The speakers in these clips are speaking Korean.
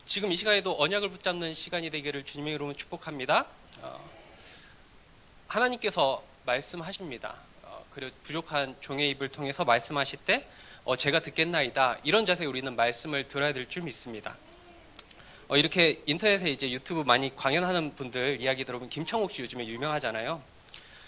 지금 이 시간에도 언약을 붙잡는 시간이 되기를 주님의 이름으로 축복합니다. 하나님께서 말씀하십니다. 그리고 부족한 종의 입을 통해서 말씀하실 때 제가 듣겠나이다. 이런 자세에 우리는 말씀을 들어야 될 줄 믿습니다. 이렇게 인터넷에 이제 유튜브 많이 강연하는 분들 이야기 들어보면 김창옥 씨 요즘에 유명하잖아요.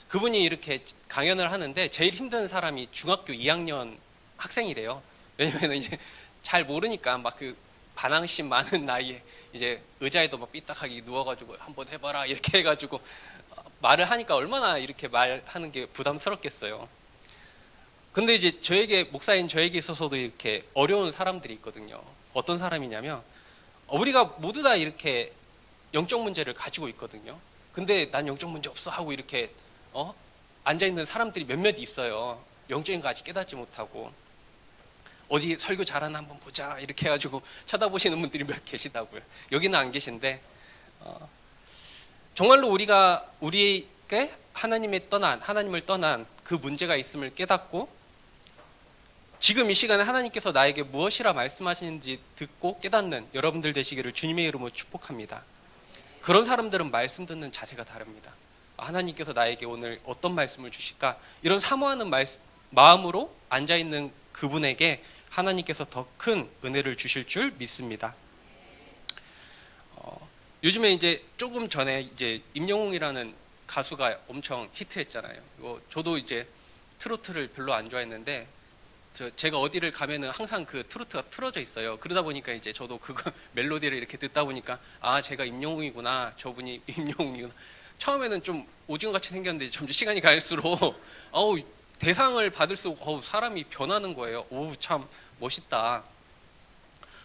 그분이 이렇게 강연을 하는데 제일 힘든 사람이 중학교 2학년 학생이래요. 왜냐면 이제 잘 모르니까 막 그 반항심 많은 나이에 이제 의자에도 막 삐딱하게 누워가지고 한번 해봐라 이렇게 해가지고 말을 하니까 얼마나 이렇게 말하는 게 부담스럽겠어요. 근데 이제 저에게 목사인 저에게 있어서도 이렇게 어려운 사람들이 있거든요. 어떤 사람이냐면 우리가 모두 다 이렇게 영적 문제를 가지고 있거든요. 근데 난 영적 문제 없어 하고 이렇게 앉아 있는 사람들이 몇몇 있어요. 영적인 거 아직 깨닫지 못하고 어디 설교 잘하나 한번 보자 이렇게 해가지고 쳐다보시는 분들이 몇 계시다고요. 여기는 안 계신데 정말로 우리가 우리에게 하나님을 떠난 그 문제가 있음을 깨닫고 지금 이 시간에 하나님께서 나에게 무엇이라 말씀하시는지 듣고 깨닫는 여러분들 되시기를 주님의 이름으로 축복합니다. 그런 사람들은 말씀 듣는 자세가 다릅니다. 하나님께서 나에게 오늘 어떤 말씀을 주실까 이런 사모하는 마음으로 앉아있는 그분에게 하나님께서 더 큰 은혜를 주실 줄 믿습니다. 요즘에 이제 조금 전에 이제 임영웅이라는 가수가 엄청 히트했잖아요. 저도 이제 트로트를 별로 안 좋아했는데 제가 어디를 가면은 항상 그 트로트가 틀어져 있어요. 그러다 보니까 이제 저도 그거 멜로디를 이렇게 듣다 보니까 제가 임영웅이구나, 저분이 임영웅이구나. 처음에는 좀 오징어같이 생겼는데 점점 시간이 갈수록 대상을 받을수록 사람이 변하는 거예요. 참 멋있다.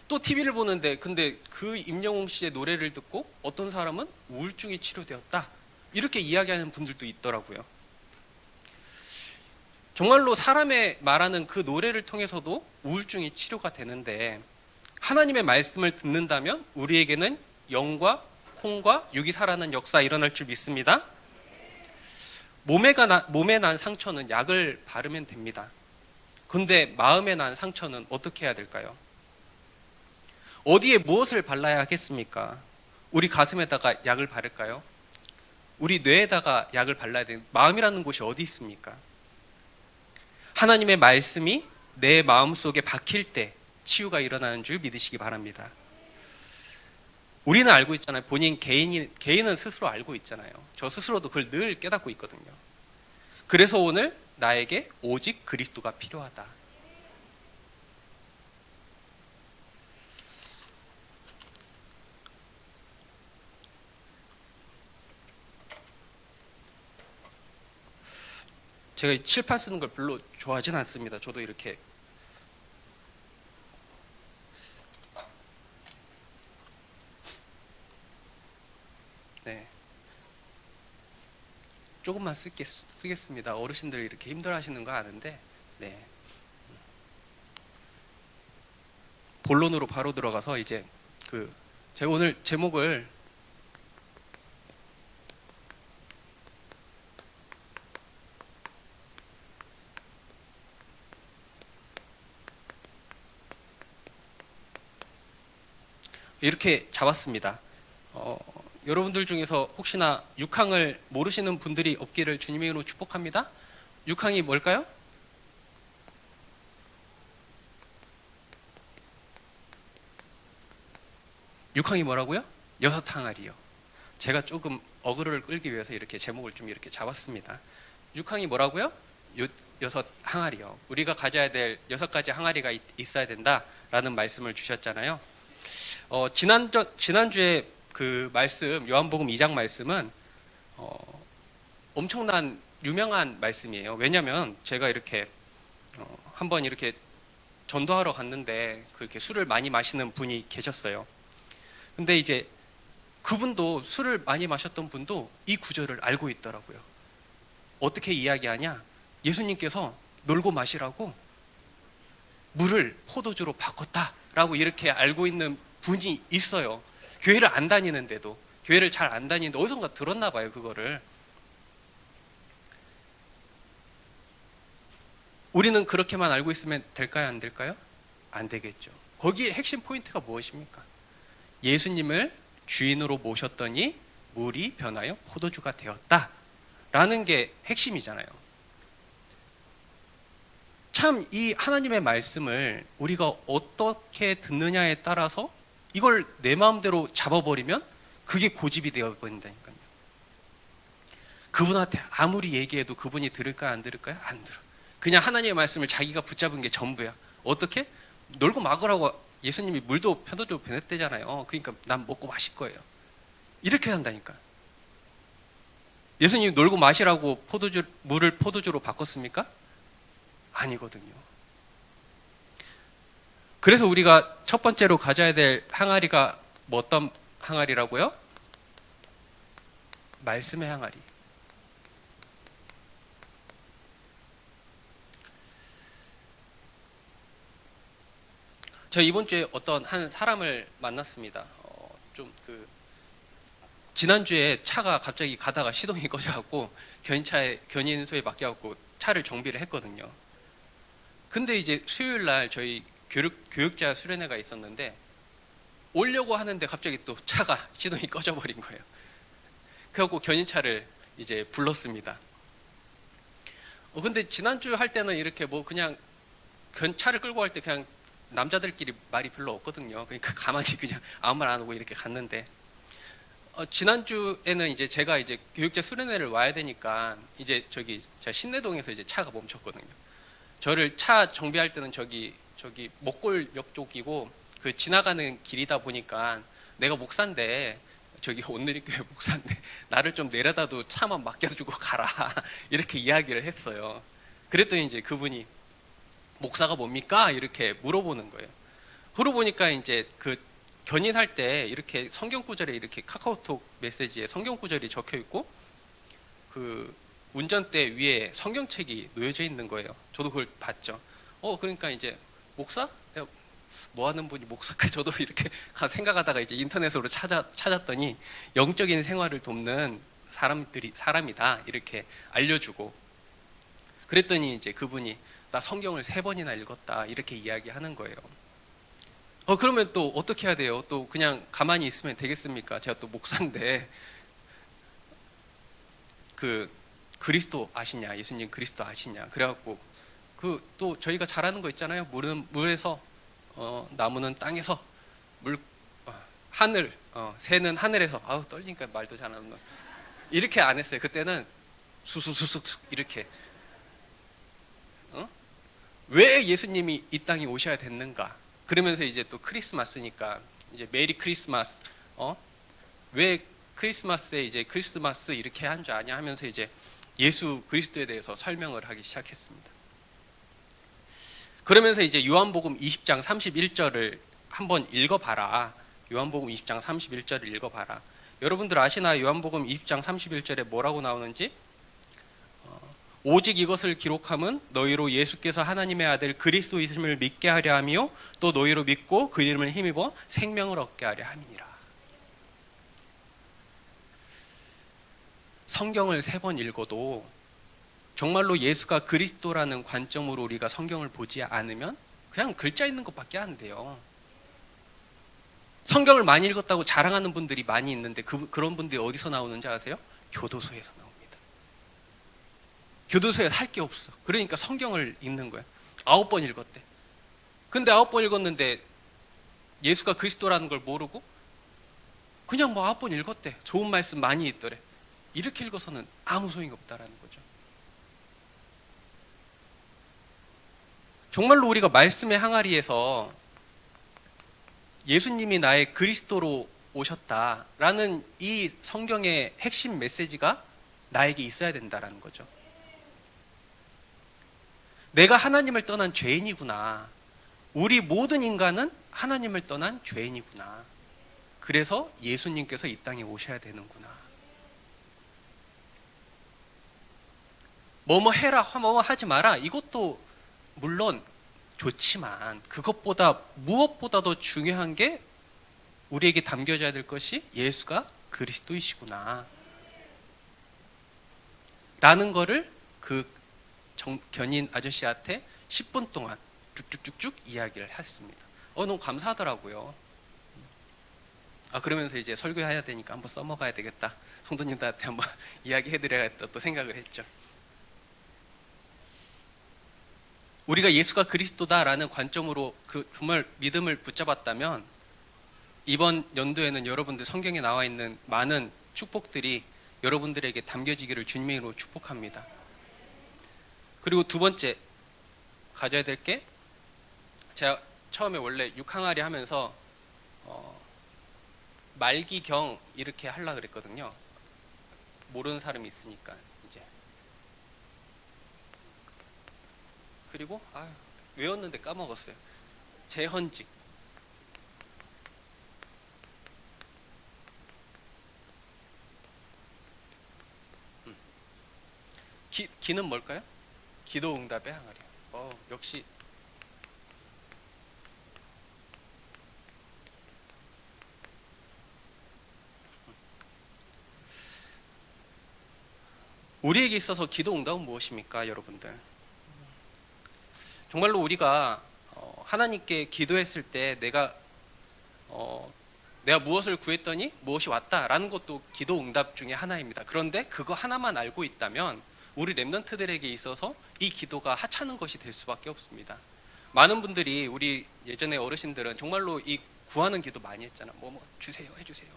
또 TV를 보는데 근데 그 임영웅 씨의 노래를 듣고 어떤 사람은 우울증이 치료되었다 이렇게 이야기하는 분들도 있더라고요. 정말로 사람의 말하는 그 노래를 통해서도 우울증이 치료가 되는데 하나님의 말씀을 듣는다면 우리에게는 영과 혼과 육이 살아나는 역사 일어날 줄 믿습니다. 몸에 난 상처는 약을 바르면 됩니다. 근데 마음에 난 상처는 어떻게 해야 될까요? 어디에 무엇을 발라야 하겠습니까? 우리 가슴에다가 약을 바를까요? 우리 뇌에다가 약을 발라야 되는 마음이라는 곳이 어디 있습니까? 하나님의 말씀이 내 마음속에 박힐 때 치유가 일어나는 줄 믿으시기 바랍니다. 우리는 알고 있잖아요. 개인은 스스로 알고 있잖아요. 저 스스로도 그걸 늘 깨닫고 있거든요. 그래서 오늘 나에게 오직 그리스도가 필요하다. 제가 칠판 쓰는 걸 별로 좋아하진 않습니다. 저도 이렇게 조금만 쓰겠습니다. 어르신들이 이렇게 힘들어하시는 거 아는데 본론으로 바로 들어가서 이제 제가 오늘 제목을 이렇게 잡았습니다. 여러분들 중에서 혹시나 육항을 모르시는 분들이 없기를 주님의 이름으로 축복합니다. 육항이 뭘까요? 육항이 뭐라고요? 여섯 항아리요. 제가 조금 어그로를 끌기 위해서 이렇게 제목을 좀 이렇게 잡았습니다. 육항이 뭐라고요? 여섯 항아리요. 우리가 가져야 될 6가지 항아리가 있어야 된다라는 말씀을 주셨잖아요. 지난주에 그 말씀 요한복음 2장 말씀은 엄청난 유명한 말씀이에요. 왜냐하면 제가 이렇게 한번 이렇게 전도하러 갔는데 그렇게 술을 많이 마시는 분이 계셨어요. 근데 이제 그분도 술을 많이 마셨던 분도 이 구절을 알고 있더라고요. 어떻게 이야기하냐? 예수님께서 놀고 마시라고 물을 포도주로 바꿨다라고 이렇게 알고 있는 분이 있어요. 교회를 안 다니는데도, 교회를 잘 안 다니는데 어디선가 들었나 봐요, 그거를. 우리는 그렇게만 알고 있으면 될까요, 안 될까요? 안 되겠죠. 거기에 핵심 포인트가 무엇입니까? 예수님을 주인으로 모셨더니 물이 변하여 포도주가 되었다라는 게 핵심이잖아요. 참 이 하나님의 말씀을 우리가 어떻게 듣느냐에 따라서 이걸 내 마음대로 잡아버리면 그게 고집이 되어버린다니까요. 그분한테 아무리 얘기해도 그분이 들을까요? 안 들을까요? 안 들어. 그냥 하나님의 말씀을 자기가 붙잡은 게 전부야. 어떻게? 놀고 막으라고 예수님이 물도 포도주로 변했대잖아요. 그러니까 난 먹고 마실 거예요. 이렇게 한다니까. 예수님이 놀고 마시라고 물을 포도주로 바꿨습니까? 아니거든요. 그래서 우리가 첫 번째로 가져야 될 항아리가 어떤 항아리라고요? 말씀의 항아리. 저 이번 주에 어떤 한 사람을 만났습니다. 지난주에 차가 갑자기 가다가 시동이 꺼져갖고 견인소에 맡겨갖고 차를 정비를 했거든요. 근데 이제 수요일 날 저희 교육자 수련회가 있었는데 오려고 하는데 갑자기 또 차가 시동이 꺼져버린 거예요. 그래갖고 견인차를 이제 불렀습니다. 근데 지난주 할 때는 이렇게 뭐 그냥 차를 끌고 갈 때 그냥 남자들끼리 말이 별로 없거든요. 그러니까 가만히 그냥 아무 말 안 하고 이렇게 갔는데 지난주에는 이제 제가 이제 교육자 수련회를 와야 되니까 이제 제가 신내동에서 이제 차가 멈췄거든요. 저를 차 정비할 때는 저기 목골역 쪽이고 그 지나가는 길이다 보니까 내가 목사인데 저기 온누리교회 목사인데 나를 좀 내려다도 차만 맡겨주고 가라 이렇게 이야기를 했어요. 그랬더니 이제 그분이 목사가 뭡니까? 이렇게 물어보는 거예요. 그러고 보니까 이제 그 견인할 때 이렇게 성경 구절에 이렇게 카카오톡 메시지에 성경 구절이 적혀 있고 그 운전대 위에 성경책이 놓여져 있는 거예요. 저도 그걸 봤죠. 그러니까 이제 목사? 내가 뭐 하는 분이 목사까? 저도 이렇게 생각하다가 이제 인터넷으로 찾았더니 영적인 생활을 돕는 사람이다 이렇게 알려주고 그랬더니 이제 그분이 나 성경을 3번이나 읽었다 이렇게 이야기하는 거예요. 그러면 또 어떻게 해야 돼요? 또 그냥 가만히 있으면 되겠습니까? 제가 또 목사인데 그 그리스도 아시냐? 예수님 그리스도 아시냐? 그래갖고 또 저희가 잘하는 거 있잖아요. 물에서 나무는 땅에서 하늘 새는 하늘에서 아우 떨리니까 말도 잘 안 나와. 이렇게 안 했어요. 그때는 수수수수 이렇게 왜 예수님이 이 땅에 오셔야 됐는가? 그러면서 이제 또 크리스마스니까 이제 메리 크리스마스 왜 크리스마스에 이제 크리스마스 이렇게 한 줄 아냐 하면서 이제 예수 그리스도에 대해서 설명을 하기 시작했습니다. 그러면서 이제 요한복음 20장 31절을 한번 읽어봐라. 요한복음 20장 31절을 읽어봐라. 여러분들 아시나요? 요한복음 20장 31절에 뭐라고 나오는지? 오직 이것을 기록함은 너희로 예수께서 하나님의 아들 그리스도이심을 믿게 하려 하며 또 너희로 믿고 그 이름을 힘입어 생명을 얻게 하려 함이니라. 성경을 3번 읽어도 정말로 예수가 그리스도라는 관점으로 우리가 성경을 보지 않으면 그냥 글자 있는 것밖에 안 돼요. 성경을 많이 읽었다고 자랑하는 분들이 많이 있는데 그런 분들이 어디서 나오는지 아세요? 교도소에서 나옵니다. 교도소에서 할 게 없어. 그러니까 성경을 읽는 거야. 9번 읽었대. 근데 9번 읽었는데 예수가 그리스도라는 걸 모르고 그냥 뭐 9번 읽었대. 좋은 말씀 많이 있더래. 이렇게 읽어서는 아무 소용이 없다라는 거죠. 정말로 우리가 말씀의 항아리에서 예수님이 나의 그리스도로 오셨다라는 이 성경의 핵심 메시지가 나에게 있어야 된다라는 거죠. 내가 하나님을 떠난 죄인이구나. 우리 모든 인간은 하나님을 떠난 죄인이구나. 그래서 예수님께서 이 땅에 오셔야 되는구나. 뭐뭐 해라, 뭐뭐 하지 마라. 이것도 물론 좋지만 그것보다 무엇보다도 중요한 게 우리에게 담겨져야 될 것이 예수가 그리스도이시구나 라는 거를 그 견인 아저씨한테 10분 동안 쭉쭉쭉쭉 이야기를 했습니다. 너무 감사하더라고요. 그러면서 이제 설교해야 되니까 한번 써먹어야 되겠다. 성도님들한테 한번 이야기해드려야겠다 또 생각을 했죠. 우리가 예수가 그리스도다라는 관점으로 그 정말 믿음을 붙잡았다면 이번 연도에는 여러분들 성경에 나와 있는 많은 축복들이 여러분들에게 담겨지기를 주님의 이름으로 축복합니다. 그리고 두 번째 가져야 될 게, 제가 처음에 원래 6항아리 하면서 말기경 이렇게 하려고 그랬거든요. 모르는 사람이 있으니까 이제. 그리고 외웠는데 까먹었어요. 재헌직. 기는 뭘까요? 기도 응답의 항아리. 역시 우리에게 있어서 기도 응답은 무엇입니까, 여러분들? 정말로 우리가 하나님께 기도했을 때 내가 무엇을 구했더니 무엇이 왔다라는 것도 기도 응답 중에 하나입니다. 그런데 그거 하나만 알고 있다면 우리 렘넌트들에게 있어서 이 기도가 하찮은 것이 될 수밖에 없습니다. 많은 분들이, 우리 예전에 어르신들은 정말로 이 구하는 기도 많이 했잖아. 뭐 주세요, 해주세요.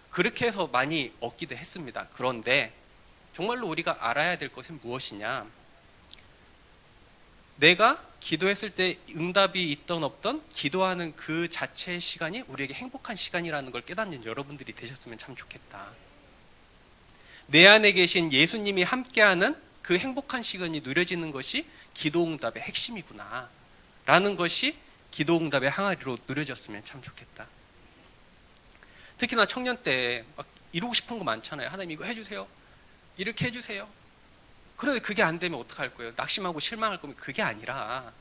그렇게 해서 많이 얻기도 했습니다. 그런데 정말로 우리가 알아야 될 것은 무엇이냐? 내가 기도했을 때 응답이 있던 없던 기도하는 그 자체의 시간이 우리에게 행복한 시간이라는 걸 깨닫는 여러분들이 되셨으면 참 좋겠다. 내 안에 계신 예수님이 함께하는 그 행복한 시간이 누려지는 것이 기도응답의 핵심이구나 라는 것이 기도응답의 항아리로 누려졌으면 참 좋겠다. 특히나 청년 때 막 이루고 싶은 거 많잖아요. 하나님 이거 해주세요, 이렇게 해주세요. 그런데 그게 안 되면 어떡할 거예요? 낙심하고 실망할 거면 그게 아니라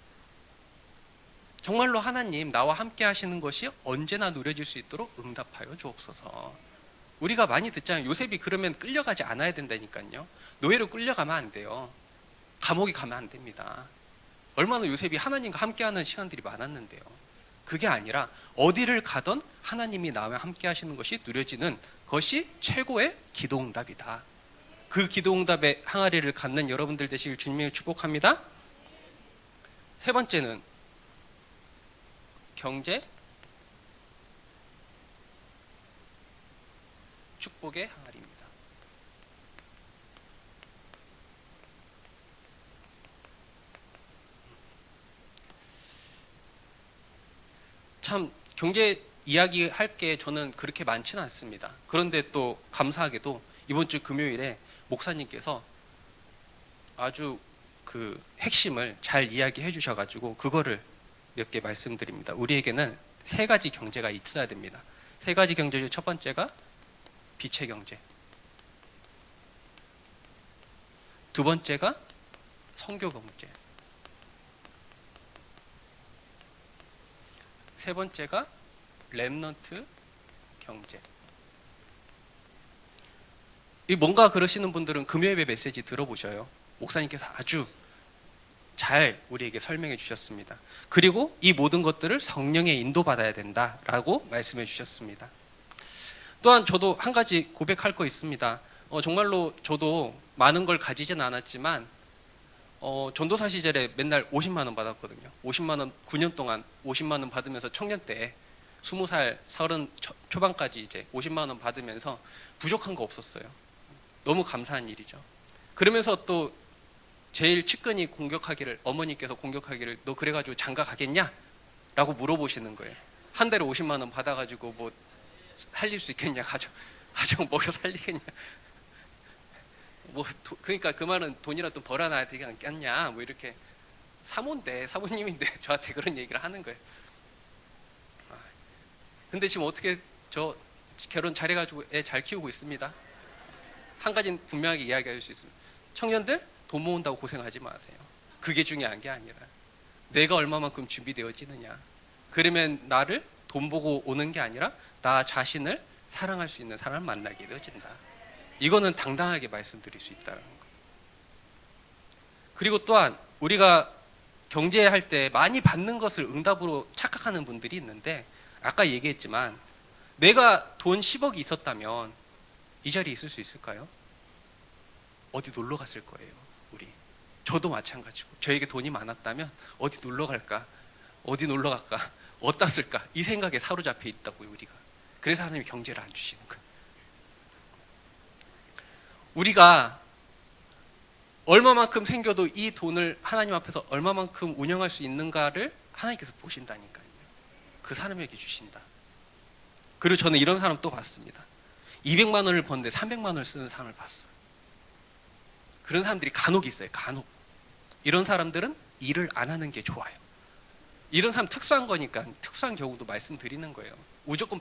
정말로 하나님 나와 함께 하시는 것이 언제나 누려질 수 있도록 응답하여 주옵소서. 우리가 많이 듣잖아요. 요셉이 그러면 끌려가지 않아야 된다니까요. 노예로 끌려가면 안 돼요. 감옥에 가면 안 됩니다. 얼마나 요셉이 하나님과 함께하는 시간들이 많았는데요. 그게 아니라 어디를 가던 하나님이 나와 함께 하시는 것이 누려지는 것이 최고의 기도응답이다. 그 기도응답의 항아리를 갖는 여러분들 되시길 주님을 축복합니다. 세 번째는 경제 축복의 항아리입니다. 참 경제 이야기 할 게 저는 그렇게 많지는 않습니다. 그런데 또 감사하게도 이번 주 금요일에 목사님께서 아주 그 핵심을 잘 이야기해 주셔가지고 그거를 몇 개 말씀드립니다. 우리에게는 세 가지 경제가 있어야 됩니다. 세 가지 경제 중 첫 번째가 빛의 경제, 두 번째가 선교 경제, 세 번째가 렘넌트 경제. 이 뭔가 그러시는 분들은 금요예배 메시지 들어보셔요. 목사님께서 아주 잘 우리에게 설명해 주셨습니다. 그리고 이 모든 것들을 성령의 인도받아야 된다라고 말씀해 주셨습니다. 또한 저도 한 가지 고백할 거 있습니다. 정말로 저도 많은 걸 가지진 않았지만 전도사 시절에 맨날 50만 원 받았거든요. 50만 원 9년 동안 50만 원 받으면서 청년 때 20살 30 초반까지 이제 50만 원 받으면서 부족한 거 없었어요. 너무 감사한 일이죠. 그러면서 또 제일 측근이 공격하기를, 어머니께서 공격하기를, 너 그래가지고 장가 가겠냐? 라고 물어보시는 거예요. 한 달에 50만 원 받아가지고 뭐 살릴 수 있겠냐? 가정 먹여 살리겠냐? 그러니까 그 말은 돈이라도 벌어놔야 되지 않겠냐? 뭐 이렇게 사모님인데 저한테 그런 얘기를 하는 거예요. 근데 지금 어떻게 저 결혼 잘해가지고 애 잘 키우고 있습니다. 한 가지는 분명하게 이야기할 수 있습니다. 청년들 돈 모은다고 고생하지 마세요. 그게 중요한 게 아니라 내가 얼마만큼 준비되어지느냐. 그러면 나를 돈 보고 오는 게 아니라 나 자신을 사랑할 수 있는 사람을 만나게 되어진다. 이거는 당당하게 말씀드릴 수 있다는 거. 그리고 또한 우리가 경제할 때 많이 받는 것을 응답으로 착각하는 분들이 있는데, 아까 얘기했지만 내가 돈 10억이 있었다면 이 자리에 있을 수 있을까요? 어디 놀러 갔을 거예요, 우리. 저도 마찬가지고 저에게 돈이 많았다면 어디 놀러 갈까? 어디 놀러 갈까? 어디다 쓸까? 이 생각에 사로잡혀 있다고요, 우리가. 그래서 하나님이 경제를 안 주시는 거예요. 우리가 얼마만큼 생겨도 이 돈을 하나님 앞에서 얼마만큼 운영할 수 있는가를 하나님께서 보신다니까요. 그 사람에게 주신다. 그리고 저는 이런 사람 또 봤습니다. 200만 원을 버는데 300만 원을 쓰는 사람을 봤어요. 그런 사람들이 간혹 있어요. 간혹. 이런 사람들은 일을 안 하는 게 좋아요. 이런 사람 특수한 거니까 특수한 경우도 말씀드리는 거예요. 무조건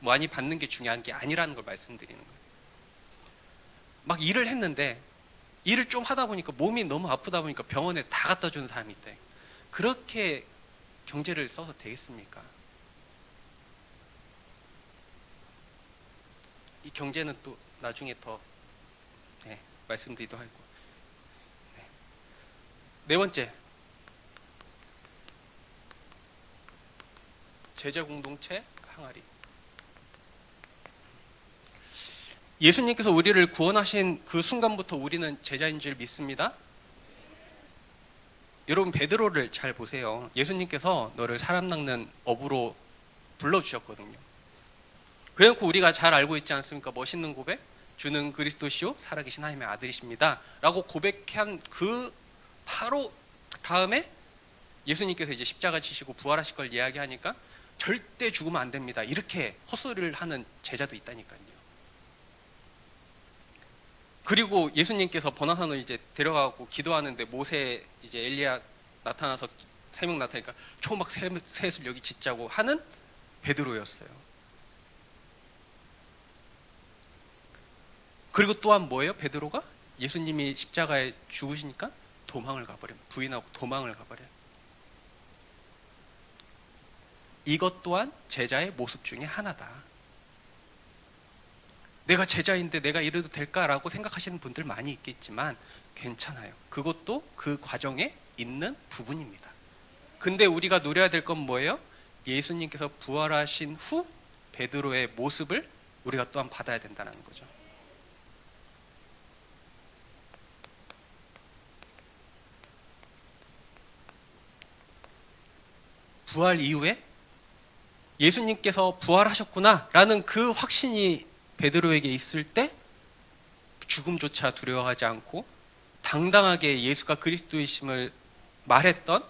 많이 받는 게 중요한 게 아니라는 걸 말씀드리는 거예요. 막 일을 했는데 일을 좀 하다 보니까 몸이 너무 아프다 보니까 병원에 다 갖다 주는 사람이 있대. 그렇게 경제를 써서 되겠습니까? 이 경제는 또 나중에 더 말씀드리도록 하고. 네 번째, 제자 공동체 항아리. 예수님께서 우리를 구원하신 그 순간부터 우리는 제자인 줄 믿습니다. 여러분, 베드로를 잘 보세요. 예수님께서 너를 사람 낚는 어부로 불러주셨거든요. 그래놓고 우리가 잘 알고 있지 않습니까? 멋있는 고백, 주는 그리스도시요 살아계신 하나님의 아들이십니다 라고 고백한 그 바로 다음에 예수님께서 이제 십자가 지시고 부활하실 걸 이야기하니까 절대 죽으면 안 됩니다, 이렇게 헛소리를 하는 제자도 있다니까요. 그리고 예수님께서 번화산으로 이제 데려가고 기도하는데 모세 이제 엘리야 나타나서 3명 나타나니까 초막 셋을 여기 짓자고 하는 베드로였어요. 그리고 또한 뭐예요? 베드로가 예수님이 십자가에 죽으시니까 도망을 가버려요. 부인하고 도망을 가버려요. 이것 또한 제자의 모습 중에 하나다. 내가 제자인데 내가 이래도 될까라고 생각하시는 분들 많이 있겠지만 괜찮아요. 그것도 그 과정에 있는 부분입니다. 근데 우리가 누려야 될 건 뭐예요? 예수님께서 부활하신 후 베드로의 모습을 우리가 또한 받아야 된다는 거죠. 부활 이후에 예수님께서 부활하셨구나 라는 그 확신이 베드로에게 있을 때 죽음조차 두려워하지 않고 당당하게 예수가 그리스도이심을 말했던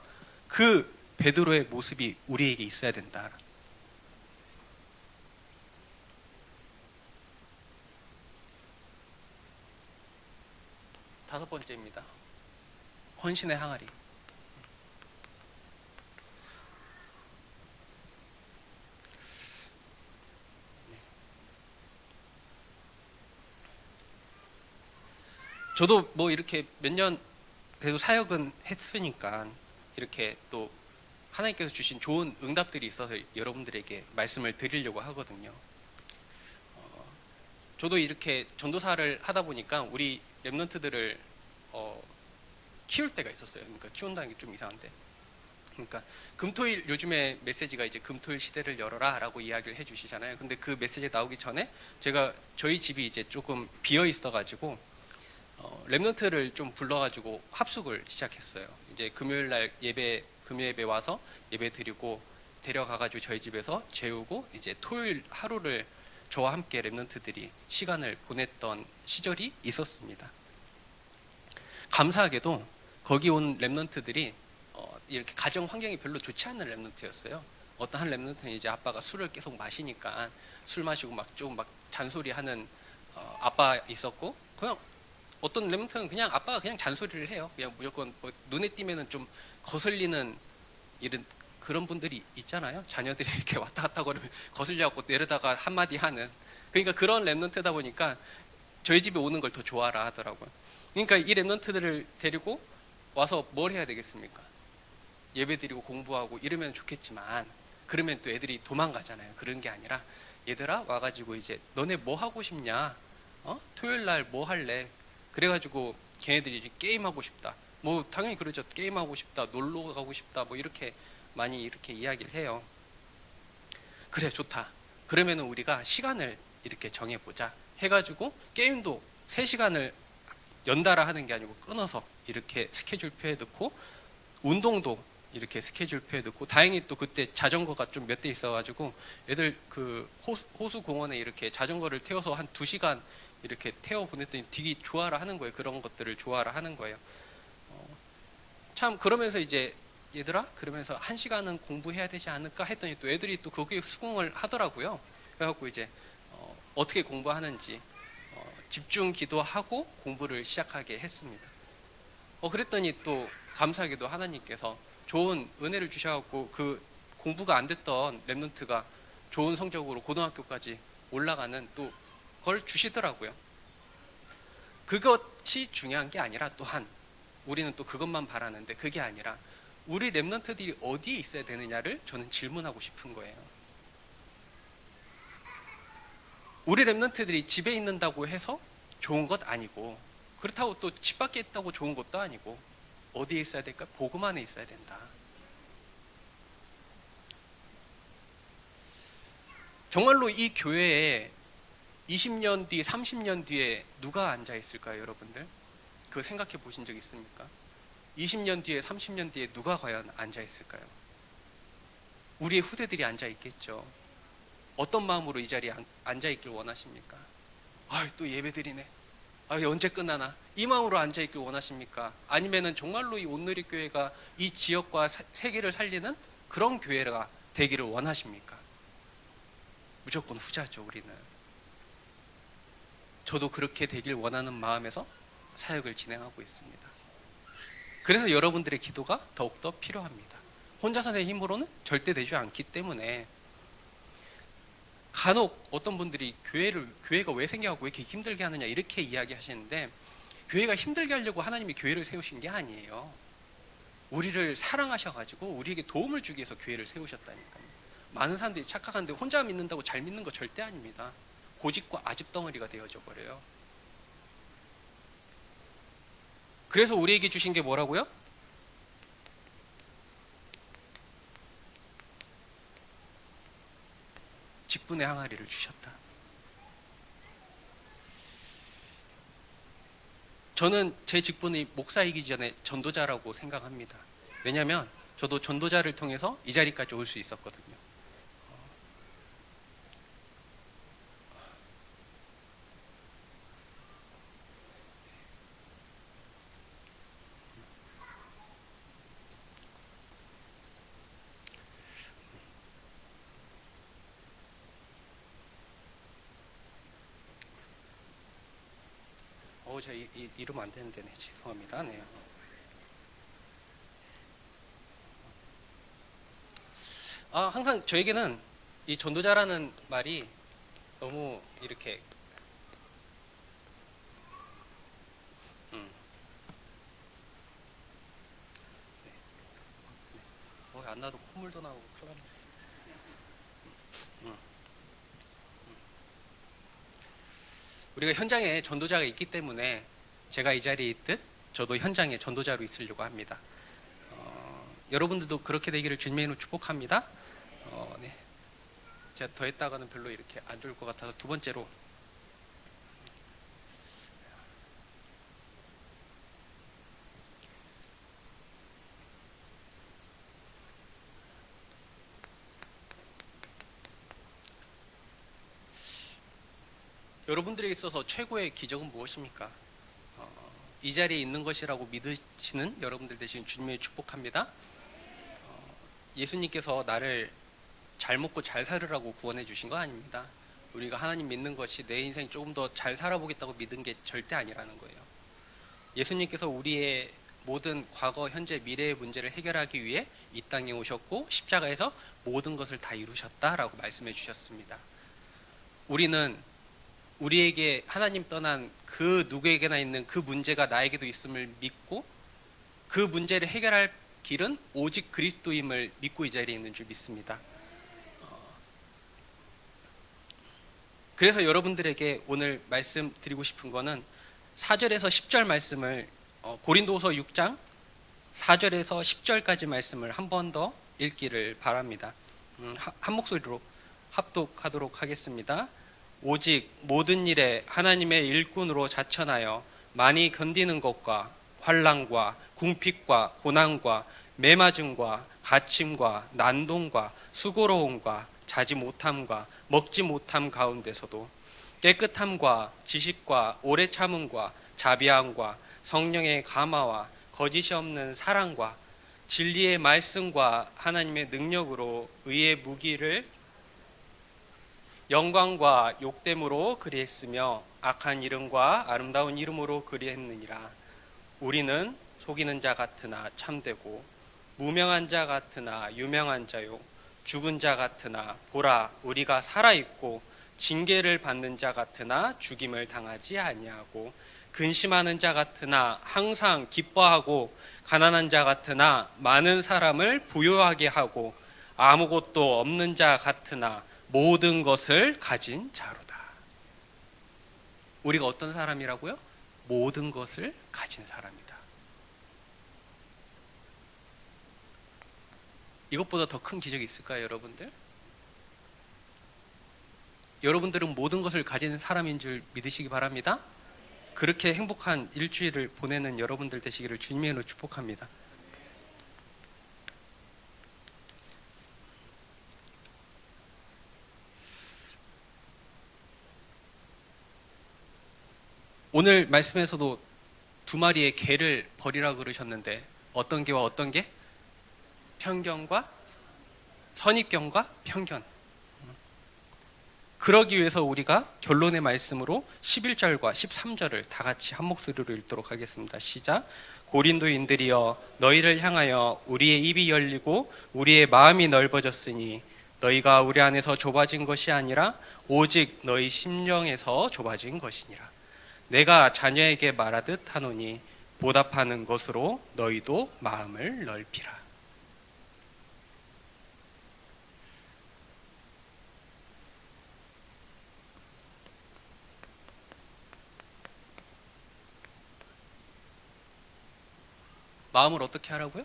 그 베드로의 모습이 우리에게 있어야 된다. 다섯 번째입니다. 헌신의 항아리. 저도 뭐 이렇게 몇 년 그래도 사역은 했으니까 이렇게 또 하나님께서 주신 좋은 응답들이 있어서 여러분들에게 말씀을 드리려고 하거든요. 저도 이렇게 전도사를 하다 보니까 우리 랩런트들을 키울 때가 있었어요. 그러니까 키운다는 게 좀 이상한데, 그러니까 금토일, 요즘에 메시지가 이제 금토일 시대를 열어라 라고 이야기를 해주시잖아요. 근데 그 메시지 나오기 전에 저희 집이 이제 조금 비어 있어 가지고 랩런트를 좀 불러가지고 합숙을 시작했어요. 이제 금요일 날 금요 예배 와서 예배 드리고 데려가가지고 저희 집에서 재우고 이제 토요일 하루를 저와 함께 랩런트들이 시간을 보냈던 시절이 있었습니다. 감사하게도 거기 온 랩런트들이 이렇게 가정 환경이 별로 좋지 않은 랩런트였어요. 어떤 한 랩런트는 이제 아빠가 술을 계속 마시니까 술 마시고 막 좀 막 잔소리하는 아빠 있었고, 그냥 어떤 랩런트는 그냥 아빠가 그냥 잔소리를 해요. 그냥 무조건 뭐 눈에 띄면은 좀 거슬리는 이런 그런 분들이 있잖아요. 자녀들이 이렇게 왔다 갔다 거리면 거슬려갖고 내려다가 한마디 하는. 그러니까 그런 랩런트다 보니까 저희 집에 오는 걸 더 좋아라 하더라고요. 그러니까 이 랩런트들을 데리고 와서 뭘 해야 되겠습니까? 예배 드리고 공부하고 이러면 좋겠지만 그러면 또 애들이 도망가잖아요. 그런 게 아니라 얘들아 와가지고 이제 너네 뭐 하고 싶냐? 토요일 날 뭐 할래? 그래가지고 걔네들이 이제 게임하고 싶다. 뭐 당연히 그러죠. 게임하고 싶다, 놀러 가고 싶다, 뭐 이렇게 많이 이렇게 이야기를 해요. 그래 좋다. 그러면은 우리가 시간을 이렇게 정해보자 해가지고 게임도 3시간을 연달아 하는 게 아니고 끊어서 이렇게 스케줄표에 넣고, 운동도 이렇게 스케줄표에 넣고, 다행히 또 그때 자전거가 좀 몇 대 있어가지고 애들 그 호수 공원에 이렇게 자전거를 태워서 한 2시간 이렇게 태워 보냈더니 되게 좋아라 하는 거예요. 그런 것들을 좋아라 하는 거예요. 참 그러면서 이제 얘들아 그러면서 1시간은 공부해야 되지 않을까 했더니 또 애들이 또 거기에 수긍을 하더라고요. 그래갖고 이제 어떻게 공부하는지 집중 기도하고 공부를 시작하게 했습니다. 그랬더니 또 감사하게도 하나님께서 좋은 은혜를 주셔갖고 그 공부가 안 됐던 랩런트가 좋은 성적으로 고등학교까지 올라가는 또 그걸 주시더라고요. 그것이 중요한 게 아니라 또한 우리는 또 그것만 바라는데, 그게 아니라 우리 랩런트들이 어디에 있어야 되느냐를 저는 질문하고 싶은 거예요. 우리 랩런트들이 집에 있는다고 해서 좋은 것 아니고, 그렇다고 또 집 밖에 있다고 좋은 것도 아니고, 어디에 있어야 될까? 복음 안에 있어야 된다. 정말로 이 교회에 20년 뒤, 30년 뒤에 누가 앉아 있을까요, 여러분들? 그거 생각해 보신 적 있습니까? 20년 뒤에, 30년 뒤에 누가 과연 앉아 있을까요? 우리의 후대들이 앉아 있겠죠. 어떤 마음으로 이 자리에 앉아 있길 원하십니까? 또 예배드리네. 언제 끝나나? 이 마음으로 앉아 있길 원하십니까? 아니면은 정말로 이 온누리 교회가 이 지역과 세계를 살리는 그런 교회가 되기를 원하십니까? 무조건 후자죠, 우리는. 저도 그렇게 되길 원하는 마음에서 사역을 진행하고 있습니다. 그래서 여러분들의 기도가 더욱더 필요합니다. 혼자서 내 힘으로는 절대 되지 않기 때문에, 간혹 어떤 분들이 교회가 왜 생겨갖고 왜 이렇게 힘들게 하느냐 이렇게 이야기하시는데, 교회가 힘들게 하려고 하나님이 교회를 세우신 게 아니에요. 우리를 사랑하셔가지고 우리에게 도움을 주기 위해서 교회를 세우셨다니까요. 많은 사람들이 착각하는데 혼자 믿는다고 잘 믿는 거 절대 아닙니다. 고집과 아집 덩어리가 되어져 버려요. 그래서 우리에게 주신 게 뭐라고요? 직분의 항아리를 주셨다. 저는 제 직분이 목사이기 전에 전도자라고 생각합니다. 왜냐하면 저도 전도자를 통해서 이 자리까지 올 수 있었거든요. 제가 이러면 안 되는데, 네, 죄송합니다. 네. 항상 저에게는 이 전도자라는 말이 너무 이렇게 안 나도 콧물도 나오고 큰일 났네. 우리가 현장에 전도자가 있기 때문에 제가 이 자리에 있듯 저도 현장에 전도자로 있으려고 합니다. 여러분들도 그렇게 되기를 주님의 이름으로 축복합니다. 네. 제가 더 했다가는 별로 이렇게 안 좋을 것 같아서 두 번째로, 여러분들에게 있어서 최고의 기적은 무엇입니까? 이 자리에 있는 것이라고 믿으시는 여러분들 되시는 주님의 축복합니다. 예수님께서 나를 잘 먹고 잘 살으라고 구원해 주신 거 아닙니다. 우리가 하나님 믿는 것이 내 인생 조금 더 잘 살아보겠다고 믿은 게 절대 아니라는 거예요. 예수님께서 우리의 모든 과거, 현재, 미래의 문제를 해결하기 위해 이 땅에 오셨고 십자가에서 모든 것을 다 이루셨다라고 말씀해 주셨습니다. 우리는 우리에게 하나님 떠난 그 누구에게나 있는 그 문제가 나에게도 있음을 믿고, 그 문제를 해결할 길은 오직 그리스도임을 믿고 이 자리에 있는 줄 믿습니다. 그래서 여러분들에게 오늘 말씀드리고 싶은 거는 4절에서 10절 말씀을, 고린도서 6장 4절에서 10절까지 말씀을 한 번 더 읽기를 바랍니다. 한 목소리로 합독하도록 하겠습니다. 오직 모든 일에 하나님의 일꾼으로 자천하여 많이 견디는 것과 환난과 궁핍과 고난과 매맞음과 갇힘과 난동과 수고로움과 자지 못함과 먹지 못함 가운데서도 깨끗함과 지식과 오래 참음과 자비함과 성령의 감화와 거짓이 없는 사랑과 진리의 말씀과 하나님의 능력으로 의의 무기를 영광과 욕됨으로 그리했으며 악한 이름과 아름다운 이름으로 그리했느니라. 우리는 속이는 자 같으나 참되고 무명한 자 같으나 유명한 자요 죽은 자 같으나 보라 우리가 살아있고 징계를 받는 자 같으나 죽임을 당하지 아니하고 근심하는 자 같으나 항상 기뻐하고 가난한 자 같으나 많은 사람을 부유하게 하고 아무것도 없는 자 같으나 모든 것을 가진 자로다. 우리가 어떤 사람이라고요? 모든 것을 가진 사람이다. 이것보다 더 큰 기적이 있을까요, 여러분들? 여러분들은 모든 것을 가진 사람인 줄 믿으시기 바랍니다. 그렇게 행복한 일주일을 보내는 여러분들 되시기를 주님의 이름으로 축복합니다. 오늘 말씀에서도 두 마리의 개를 버리라 그러셨는데 어떤 개와 어떤 개? 편견과 선입견과 편견. 그러기 위해서 우리가 결론의 말씀으로 11절과 13절을 다 같이 한 목소리로 읽도록 하겠습니다. 시작. 고린도인들이여 너희를 향하여 우리의 입이 열리고 우리의 마음이 넓어졌으니 너희가 우리 안에서 좁아진 것이 아니라 오직 너희 심령에서 좁아진 것이니라. 내가 자녀에게 말하듯 하노니 보답하는 것으로 너희도 마음을 넓히라. 마음을 어떻게 하라고요?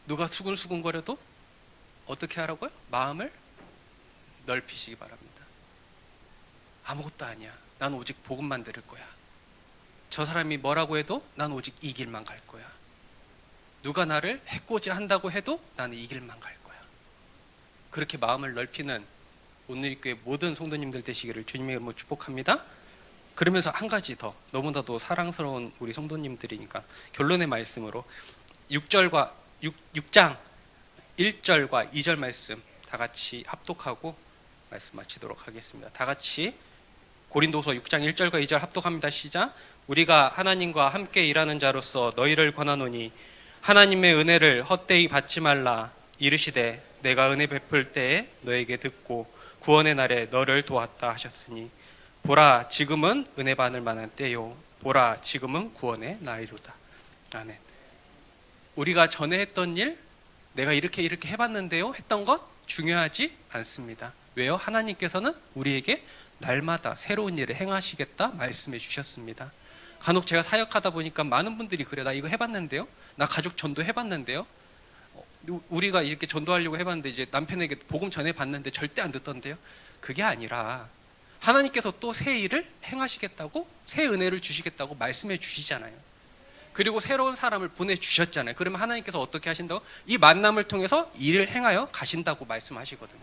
누가 수근수근거려도 어떻게 하라고요? 마음을 넓히시기 바랍니다. 아무것도 아니야. 난 오직 복음만 들을 거야. 저 사람이 뭐라고 해도 난 오직 이 길만 갈 거야. 누가 나를 해코지 한다고 해도 나는 이 길만 갈 거야. 그렇게 마음을 넓히는 온누리교회 모든 성도님들 되시기를 주님의 이름으로 축복합니다. 그러면서 한 가지 더, 너무나도 사랑스러운 우리 성도님들이니까 결론의 말씀으로 6장 1절과 2절 말씀 다 같이 합독하고 말씀 마치도록 하겠습니다. 다 같이 고린도서 6장 1절과 2절 합독합니다. 시작. 우리가 하나님과 함께 일하는 자로서 너희를 권하노니 하나님의 은혜를 헛되이 받지 말라. 이르시되 내가 은혜 베풀 때에 너에게 듣고 구원의 날에 너를 도왔다 하셨으니 보라 지금은 은혜 받을 만한 때요 보라 지금은 구원의 날이로다. 아멘. 우리가 전에 했던 일, 내가 이렇게 해봤는데요 했던 것 중요하지 않습니다. 왜요? 하나님께서는 우리에게 날마다 새로운 일을 행하시겠다 말씀해 주셨습니다. 간혹 제가 사역하다 보니까 많은 분들이 그래, 나 이거 해봤는데요, 나 가족 전도 해봤는데요, 우리가 이렇게 전도하려고 해봤는데 이제 남편에게 복음 전해봤는데 절대 안 듣던데요. 그게 아니라 하나님께서 또 새 일을 행하시겠다고, 새 은혜를 주시겠다고 말씀해 주시잖아요. 그리고 새로운 사람을 보내주셨잖아요. 그러면 하나님께서 어떻게 하신다고? 이 만남을 통해서 일을 행하여 가신다고 말씀하시거든요.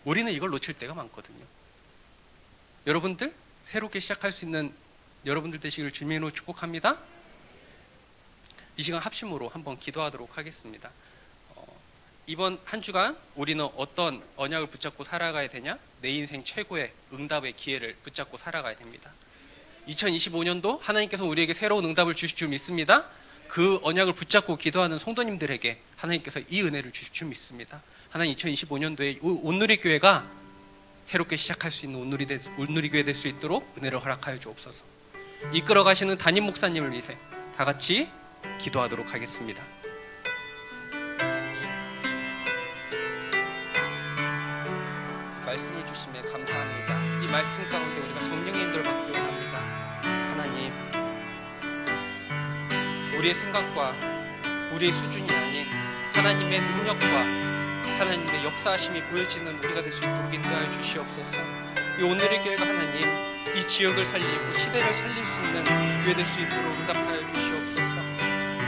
우리는 이걸 놓칠 때가 많거든요. 여러분들 새롭게 시작할 수 있는 여러분들 되시기를 주님으로 축복합니다. 이 시간 합심으로 한번 기도하도록 하겠습니다. 이번 한 주간 우리는 어떤 언약을 붙잡고 살아가야 되냐? 내 인생 최고의 응답의 기회를 붙잡고 살아가야 됩니다. 2025년도 하나님께서 우리에게 새로운 응답을 주실 줄 믿습니다. 그 언약을 붙잡고 기도하는 성도님들에게 하나님께서 이 은혜를 주실 줄 믿습니다. 하나님 2025년도에 온누리교회가 새롭게 시작할 수 있는 온누리교회 될 수 있도록 은혜를 허락하여 주옵소서. 이끌어 가시는 담임 목사님을 위해 다 같이 기도하도록 하겠습니다. 말씀을 주심에 감사합니다. 이 말씀 가운데 우리가 성령의 인도를 받기 원합니다. 하나님, 우리의 생각과 우리의 수준이 아닌 하나님의 능력과 하나님의 역사하심이 보여지는 우리가 될 수 있도록 인도하여 주시옵소서. 이 오늘의 교회가 하나님 이 지역을 살리고 시대를 살릴 수 있는 교회 될 수 있도록 응답하여 주시옵소서.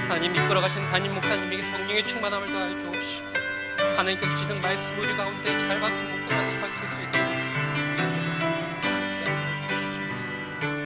하나님 이끌어가신 담임 목사님에게 성령의 충만함을 더하여 주옵시고 하나님께서 주신 말씀 우리 가운데 잘 받은 목과 같이 박힐 수 있도록